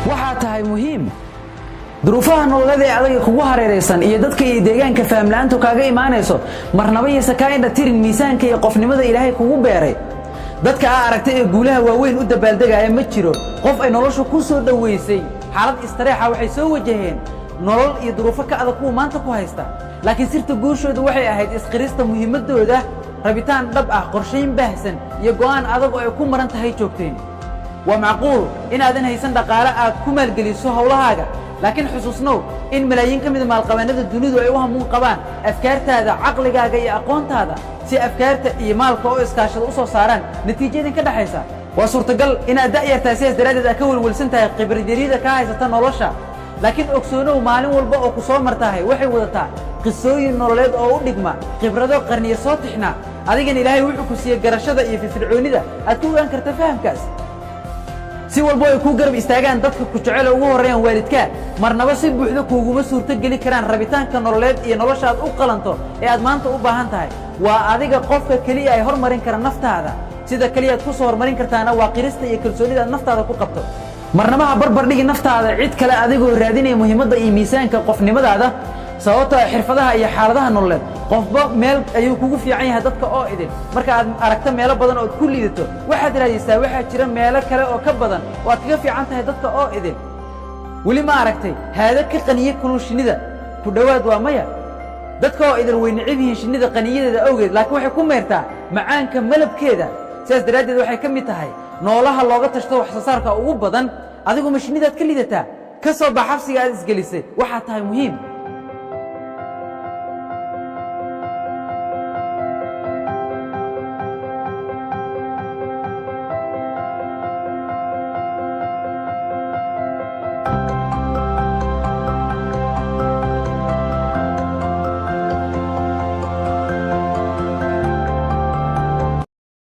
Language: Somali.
waxaa tahay muhiim duruufaha nololeed ee adag kugu hareeraysan iyo dadka iyo deegaanka fahamlaantu kaaga imaanayso marnaba iyo sakaayna tirin miisaanka iyo qofnimada Ilaahay kugu beeray dadka aragtay ee guulaha waaweyn u dabaaldegaya ma jiro qof ay noloshu ku soo dhaweysay xaalad istiraxa waxay soo wajaheen nolol iyo duruufo ka adag kuwa maanta ku haysta laakiin sirta guushooda waxay ahayd isqirista muhiimadooda rabitaan dhab ah qorsheyn baahsan iyo go'aan adag oo ay ku maran tahay joogteen waa macquul in aadan haysan dhaqaale aad ku maalgeliso hawlahaaga laakiin xusuusnow in malaayiin ka mid maalqabeennada dunidu ay u hamuun qabaan afkaartaada caqligaaga iyo aqoontaada si afkaarta iyo maalka oo iskaashada u soo saaraan natiijadin ka dhaxaysa waa suurtagal inaad da'yartahay sidaas daraaddeed aad ka welwelsan tahay khibradyarida ka haysata nolosha laakiin ogsoonow maalin walba oo ku soo martahay waxay wadataa qisooyin nololeed oo u dhigma khibrado qarniyo soo tixna adigana Ilaahay wuxuu ku siiyey garashada iyo firfircoonida aad ku ogaan karta fahamkaas si walba ay ku garab istaagaan dadka ku jecel ugu horeeyaan waalidka marnaba si buuxda kuuguma suurto gali karaan rabitaanka nololeed iyo nolosha aad u qalanto ee aad maanta u baahan tahay waa adiga qofka kaliya ay hormarin kara naftaada sida kaliya aad ku soo hormarin kartaana waa qirista iyo kalsoonida naftaada ku qabto marnaba ha barbar dhigi naftaada cid kale adigoo raadinaya muhiimadda iyo miisaanka qofnimadaada sababtoo xirfadaha iyo xaaladaha nololeed qofba meel ayuu kugu fiican yahay dadka oo idin marka aad aragto meelo badan oo ku liidato waxaad raadiysaa waxa jira meelo kale oo ka badan oo aad kaga fiican tahay dadka oo idin weli ma aragtay haada ka qaniye kulul shinnida ku dhawaad waa maya dadka oo idin way necib yihiin shinnida qaniyadeeda awgeed laakiin waxay ku meertaa macaanka malabkeeda sidaas daraaddeed waxay ka mid tahay noolaha looga tashto wax soo saarka ugu badan adigu ma shinnidaad ka liidataa ka soo bax xabsiga aad isgelisay waxaa tahay muhiim